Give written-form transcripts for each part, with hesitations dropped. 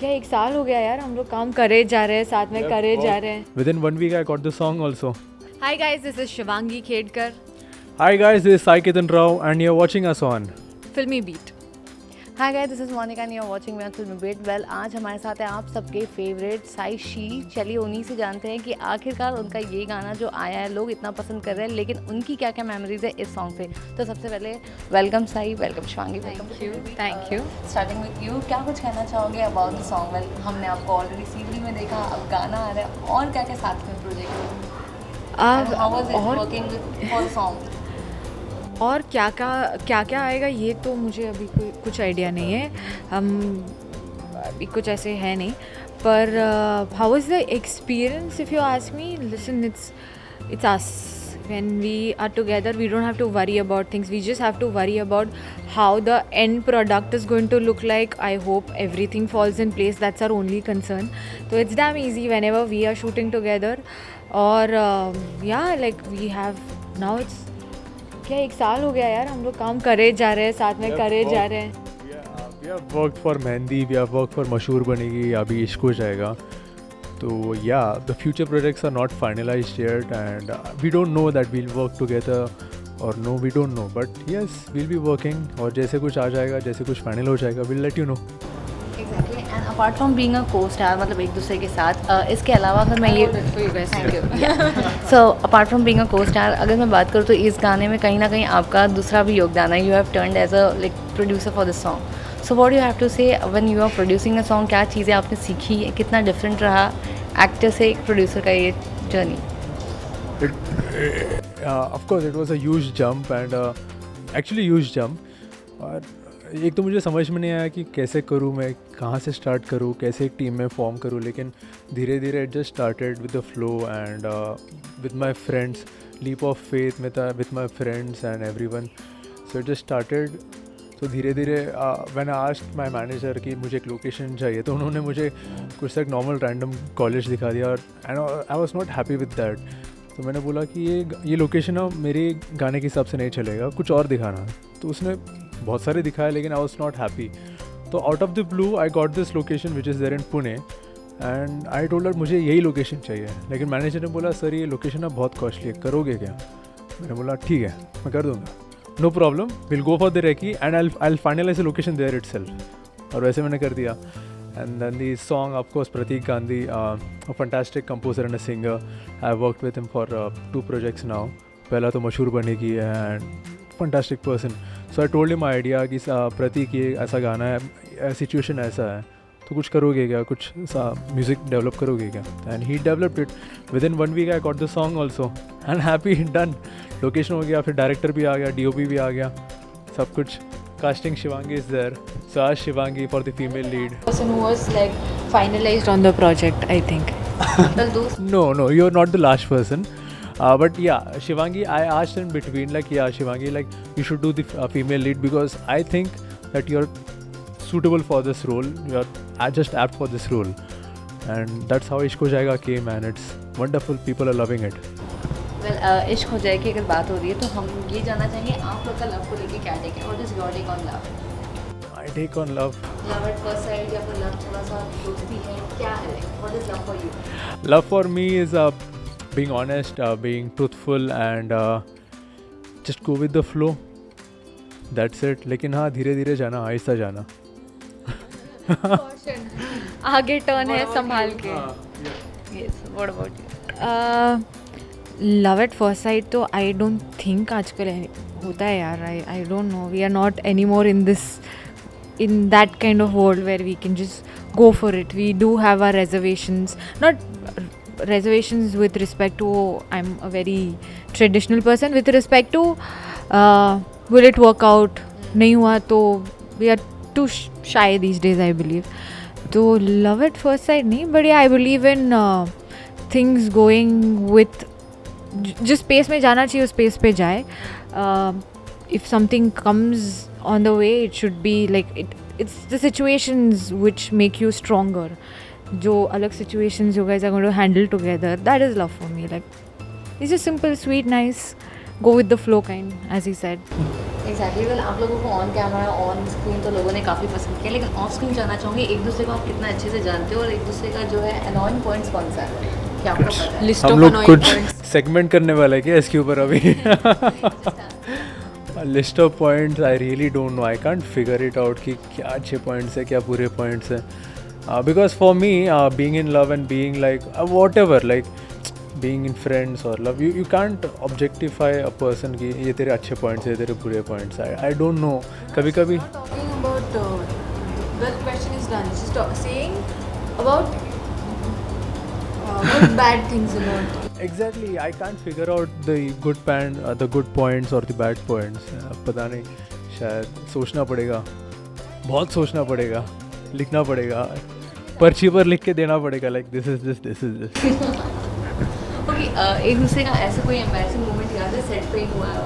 क्या 1 साल हो गया यार, हम लोग काम करे जा रहे हैं, साथ में करे जा रहे हैं. Within 1 week, I got the song also. Hi guys, this is Shivangi Khedkar, Hi guys, this is Sai Ketan Rao, and you're watching us on Filmy Beat. Hi guys, this is Monika and you are watching me on Filmy Beat. Well, आज हमारे साथ है आप सबके favourite Sai she. चलिए उन्हीं से जानते हैं कि आखिरकार उनका ये गाना जो आया है लोग इतना पसंद कर रहे हैं, लेकिन उनकी क्या क्या मेमोरीज है इस सॉन्ग से. तो सबसे पहले welcome Sai, welcome Shivangi, Thank you. Starting with you, क्या कुछ कहना चाहोगे अबाउट द सॉन्ग? वेल, हमने आपको ऑलरेडी सीडी में देखा, अब गाना आ रहा है, और क्या क्या साथ में project, how was it working with for the song? और क्या क्या आएगा ये तो मुझे अभी कुछ आइडिया नहीं है. हम अभी कुछ ऐसे है नहीं. पर how is the experience if you ask me? Listen, it's us. When we are together, we don't have to worry about things. We just have to worry about how the end product is going to look like. I hope everything falls in place. That's our only concern. So it's damn easy whenever we are shooting together. Or yeah, like we have now. It's क्या 1 साल हो गया यार, हम लोग काम करे जा रहे हैं, साथ में करे जा रहे हैं. We have worked for Mehndi, we have worked for मशहूर बनेगी, अभी इश्क हो जाएगा. तो yeah, the future projects are not finalized yet, and we don't know that we'll work together or no, we don't know. But yes, we'll be working. और जैसे कुछ आ जाएगा, जैसे कुछ फाइनल हो जाएगा, we'll let you know. Exactly. And apart from being a को star, मतलब एक दूसरे के साथ, इसके अलावा अगर मैं ये thank you. So apart from being a को स्टार, अगर मैं बात करूँ तो इस गाने में कहीं ना कहीं आपका दूसरा भी योगदान है. You have turned as a like producer for this song. So what you have to say when you are producing a song? क्या चीज़ें आपने सीखी, कितना डिफरेंट रहा एक्टर से एक प्रोड्यूसर का ये journey? Of course, it was a huge jump, and actually huge jump. और एक तो मुझे समझ में नहीं आया कि कैसे करूँ, मैं कहाँ से स्टार्ट करूँ, कैसे एक टीम में फॉर्म करूँ. लेकिन धीरे धीरे it just started with the flow and with my friends, leap of faith में था with my friends and everyone. So it just started. तो धीरे धीरे when I asked my manager कि मुझे एक लोकेशन चाहिए, तो उन्होंने मुझे कुछ एक नॉर्मल रैंडम कॉलेज दिखा दिया, और I was not happy with that. तो मैंने बोला कि ये लोकेशन ना मेरे गाने के हिसाब से नहीं चलेगा, कुछ और दिखाना. तो उसने बहुत सारे दिखाए, लेकिन आई वॉज नॉट हैप्पी. तो out of the blue I got this location which is there in Pune, and I told her मुझे यही लोकेशन चाहिए. लेकिन मैनेजर ने बोला सर ये लोकेशन ना बहुत कॉस्टली है, करोगे क्या? मैंने बोला ठीक है, मैं कर दूँगा, no problem, will go for the recce and I finalise the location there itself. और वैसे मैंने कर दिया. And then the song, of course, Pratik Gandhi, a fantastic composer and a singer. I've worked with him for 2 projects now. पहला तो मशहूर बनेगी, and fantastic person. So I told him my idea कि प्रतीक ये ऐसा गाना है, सिचुएशन ऐसा है, तो कुछ करोगे क्या, कुछ म्यूज़िक डेवलप करोगे क्या? And he developed it. Within 1 week I got the song also. And happy, done. Location हो गया, फिर डायरेक्टर भी आ गया, DOP भी आ गया, सब कुछ. Casting Shivangi is there. So ask Shivangi for the female lead. Person who was like finalized on the project, I think. No, you're not the last person. But yeah, Shivangi, I asked in between, like, yeah, Shivangi, like, you should do the female lead because I think that you're suitable for this role. You're just apt for this role. And that's how Ishq Ho Jayega came, and it's wonderful. People are loving it. Well, इश्क हो जाए की अगर बात हो रही है तो हम ये जानना चाहेंगे आप लोग का लव को लेके क्या टेक है? What is your take on love? My take on love. Love at first sight या फिर लव थोड़ा सा दोस्ती है, क्या है? What is love for you? Love for me is being honest, being truthful, and just go with the flow. That's it. लेकिन हाँ, धीरे धीरे जाना, आहिस्ता जाना. आगे टर्न है, संभाल के. Yes, what about you? Love at first sight तो आई डोंट थिंक आजकल होता है यार. I don't know, we are not any more in that kind of world where we can just go for it. We do have our reservations, not reservations with respect to I'm a very traditional person, with respect to will it work out, nahi hua to we are too shy these days, I believe. So love at first sight nahi, but yeah, I believe in things going with जिस space में जाना चाहिए उस space पे जाए. If something comes on the way, it should be like it's the situations which make you stronger. जो अलग situations you guys are going to handle together, that is love for me. Like it's just simple, sweet, nice, go with the flow kind, as he said. Exactly well आप लोगों को on camera on screen तो लोगों ने काफ़ी पसंद किया, लेकिन ऑफ स्क्रीन जानना चाहूँगी एक दूसरे को आप कितना अच्छे से जानते हो और एक दूसरे का जो है अनॉइंग पॉइंट्स कौन सा है, क्या आपको पता है? लिस्ट हम ऑफ लोग अनोइंग कुछ पॉइंट्स. सेगमेंट करने वाला है क्या इसके ऊपर अभी? List of points I really don't know, I can't figure it out कि क्या अच्छे पॉइंट्स है क्या बुरे पॉइंट्स हैं. Because for me being in love and being like whatever, like being in friends और love, you can't objectify a person कि ये तेरे अच्छे पॉइंट्स है तेरे बुरे पॉइंट्स. आई डोंट नो, कभी कभी Talking about the question is done. Just saying about good bad things about. Exactly I can't figure out the good points और द बैड पॉइंट्स. पता नहीं, शायद सोचना पड़ेगा, बहुत सोचना पड़ेगा, लिखना पड़ेगा, पर्ची पर लिख के देना पड़ेगा like this is this. Okay, एक दूसरे का ऐसा कोई एम्बैरेसिंग मोमेंट याद है सेट पे ही हुआ है?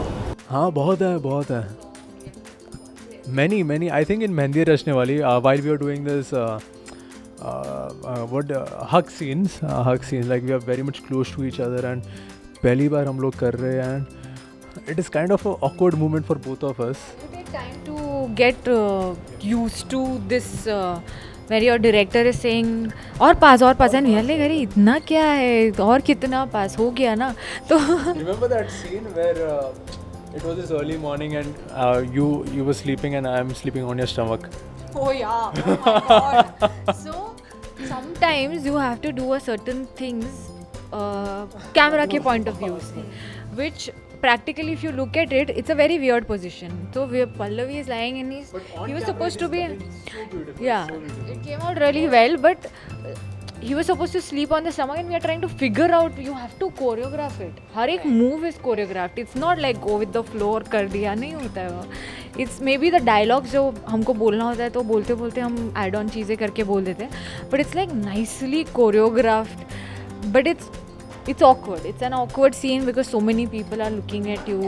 हाँ बहुत है. Many I think in mehndi रचने वाली while we are doing this hug scenes like we are very much close to each other and पहली बार हम लोग कर रहे हैं and it is kind of a awkward moment for both of us. You take time to get used to this where your director is saying और पास and we are like अरे इतना क्या है और कितना पास हो गया ना. तो Remember that scene where it was this early morning and you were sleeping and I am sleeping on your stomach. oh yeah, oh my god. So sometimes you have to do a certain things camera ke point of view se, which practically if you look at it it's a very weird position. So Pallavi is lying and he was supposed to be yeah, it came out really well, but he was supposed to sleep on the stomach and we are trying to figure out, you have to choreograph it. हर एक move is choreographed. It's not like go with the flow और कर दिया, नहीं होता है वो. It's maybe the dialogues जो हमको बोलना होता है तो बोलते बोलते हम add on चीज़ें करके बोल देते हैं. But it's like nicely choreographed. But it's awkward. It's an awkward scene because so many people are looking at you.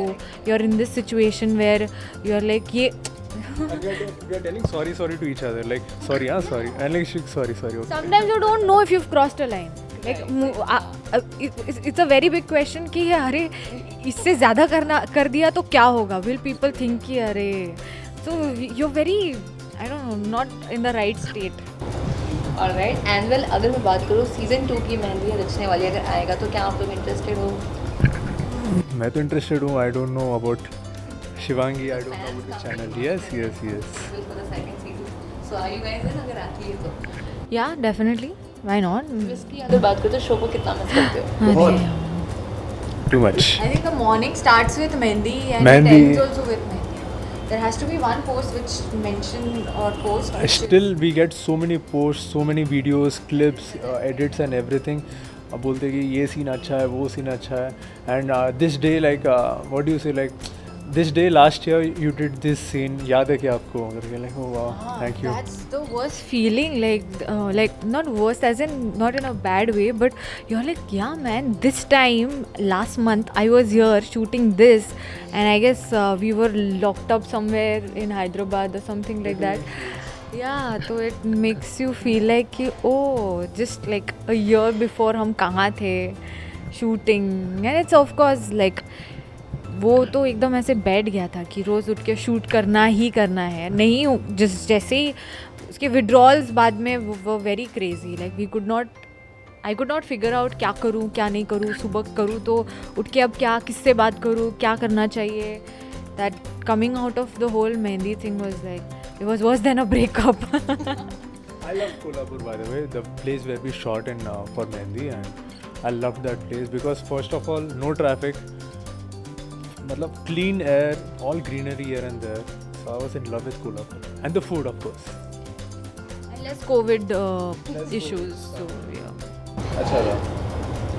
You're in this situation where you're like ये And we are telling sorry to each other, like sorry, sorry, and like sorry. Okay. Sometimes you don't know if you've crossed a line. Like it's a very big question कि अरे इससे ज़्यादा कर दिया तो क्या होगा? Will people think कि अरे, so you're very, I don't know, not in the right state. Alright, and well अगर मैं बात करूँ सीजन 2 की मेहंदी रचने वाली अगर आएगा तो क्या आप लोग इंटरेस्टेड हो? मैं तो इंटरेस्टेड हूँ. I don't know about Shivangi, I don't know about the channel. Yes. So are you guys in अगर आती है तो? Yeah, definitely. Why not? इसकी अगर बात करें तो शो को कितना मिस करते हो? Too much. I think the morning starts with Mehndi and Mehndi. it ends also with Mehndi. There has to be one post which mention or post. Still we get so many posts, so many videos, clips, edits and everything. अब बोलते कि ये scene अच्छा है, वो scene अच्छा है. And this day like what do you say, like this day last year you did this scene, याद है क्या आपको? Like oh wow, thank you. That's the worst feeling, like not worst as in not in a bad way, but you're like, yeah man, this time last month I was here shooting this and I guess we were locked up somewhere in Hyderabad or something like that. Yeah, so it makes you feel like कि oh, just like a year before हम कहाँ थे shooting, and it's of course like वो तो एकदम ऐसे बैठ गया था कि रोज़ उठ के शूट करना ही करना है. नहीं जैसे ही उसके विड्रॉल्स बाद में वो very crazy, like I could not figure out क्या करूँ क्या नहीं करूँ. सुबह करूँ तो उठ के अब क्या किससे बात करूँ, क्या करना चाहिए. That coming out of the whole mehndi thing was like it was worse than a breakup. I love Kolhapur, by the way, the place where we shot in for Mehndi, and I loved that place because first of all, no traffic, मतलब clean air, all greenery here and there. So I was in love with Kolhapur and the food, of course. And less COVID issues, so yeah. अच्छा था.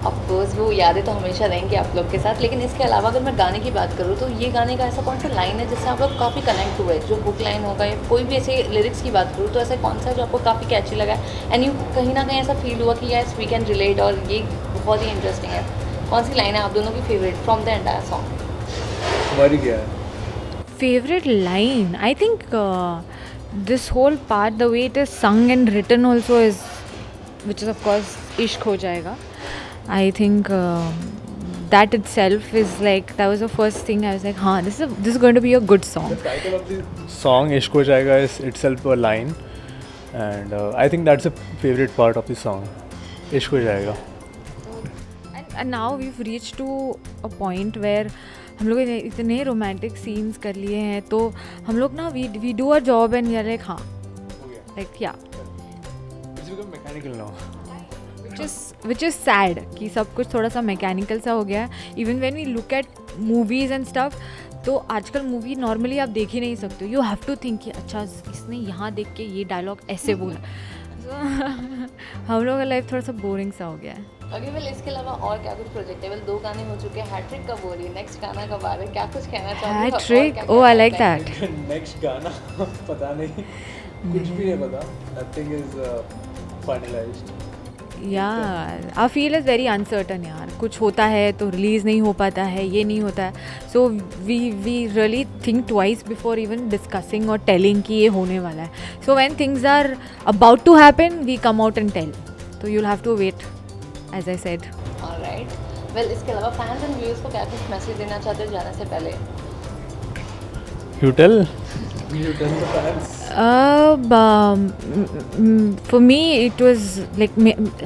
Of course वो यादें तो हमेशा रहेंगी आप लोग के साथ, लेकिन इसके अलावा अगर मैं गाने की बात करूँ तो ये गाने का ऐसा कौन सा लाइन है जिससे आप लोग काफ़ी कनेक्ट हुए, जो हुक लाइन होगा या कोई भी ऐसे लिरिक्स की बात करूँ तो ऐसा कौन सा जो आपको काफ़ी कैची लगा एंड यू कहीं ना कहीं ऐसा फील हुआ कि यस वी कैन रिलेट और ये बहुत ही इंटरेस्टिंग है? कौन सी लाइन है आप दोनों की favourite from the entire song? हमारी क्या है? Favorite line, I think this whole part, the way it is sung and written also is, which is of course इश्क हो जाएगा. I think that itself is like, that was the first thing I was like, हाँ, this is going to be a good song. The title of the song "Ishq Ho Jayega" is itself a line, and I think that's a favorite part of the song. Ishq Ho Jayega. And now we've reached to a point where हम लोग इतने romantic scenes कर लिए हैं, तो हम लोग ना we do our job and we are like, हाँ, like yeah. It's become mechanical now. Which is sad कि सब कुछ थोड़ा सा मैकेनिकल सा हो गया है. Even when we look at movies and stuff, तो आजकल मूवी नॉर्मली आप देख ही नहीं सकते. यू हैव टू थिंक कि अच्छा इसने यहाँ देख के ये डायलॉग ऐसे बोला. हम लोग का लाइफ थोड़ा सा बोरिंग सा हो गया है. ओके, वेल इसके अलावा और क्या कुछ प्रोजेक्ट है? वेल 2 गाने हो चुके हैं, हैट्रिक कब हो रही है? नेक्स्ट गाना कब आ रहा है? क्या कुछ कहना चाहोगे? Hat-trick? Oh, I like that. Next गाना पता नहीं, कुछ भी नहीं पता. Nothing is finalized. Yeah, our feel is very uncertain यार. कुछ होता है तो रिलीज़ नहीं हो पाता है, ये नहीं होता है. So we really think twice before even discussing or telling कि ये होने वाला है. So when things are about to happen, we come out and tell. So you'll have to wait, as I said. Alright, well इसके अलावा fans and viewers को क्या कुछ मैसेज देना चाहते हो जाने से पहले? You tell the fans. For me it was like,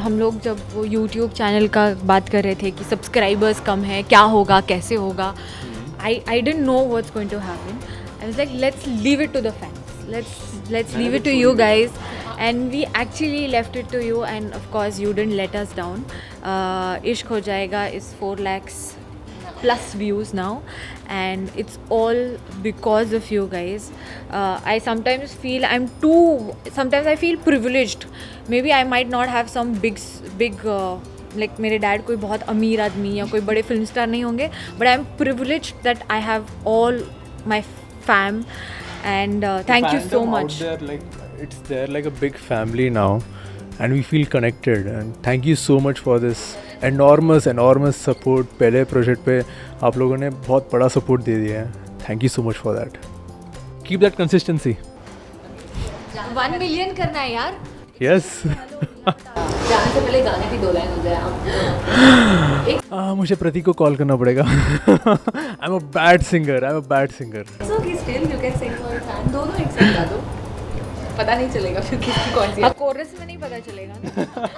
हम लोग जब वो YouTube चैनल का बात कर रहे थे कि सब्सक्राइबर्स कम है, क्या होगा, कैसे होगा. I didn't know what's going to happen. I was like, let's leave it to the fans. Let's leave it to you guys. And we actually left it to you, and of course you didn't let us down. Ishq Ho Jayega is 4 lakhs plus views now, and it's all because of you guys. I sometimes feel sometimes I feel privileged. Maybe I might not have some big like मेरे dad कोई बहुत अमीर आदमी या कोई बड़े film star नहीं होंगे, but I'm privileged that I have all my fam, and thank you so much. Out there, like, it's there like a big family now, and we feel connected, and thank you so much for this enormous support. पहले project पे आप लोगों ने बहुत बड़ा support दे दिया है. Thank you so much for that. Keep that consistency. 1 million करना है यार. Yes. जाने से पहले गाने की 2 लाइन हो जाए आप. मुझे प्रतीक को कॉल करना पड़ेगा. I'm a bad singer. So he still you can sing for your fan. दोनों एक साथ गा दो. पता नहीं चलेगा फिर किसकी कौन सी है. कोरस में नहीं पता चलेगा ना.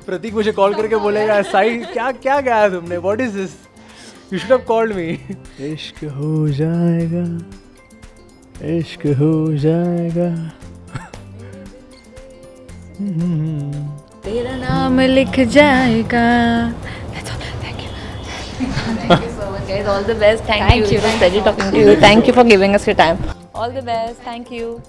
प्रतीक मुझे कॉल करके बोलेगा, साई क्या गाया तुमने? What is this? You should have called me. इश्क हो जाएगा, इश्क हो जाएगा. तेरा नाम लिख जाएगा. Thank you. Thank you so much guys. All the best. Thank you. Thank you. It was a pleasure talking to you. Thank you for giving us your time. All the best. Thank you.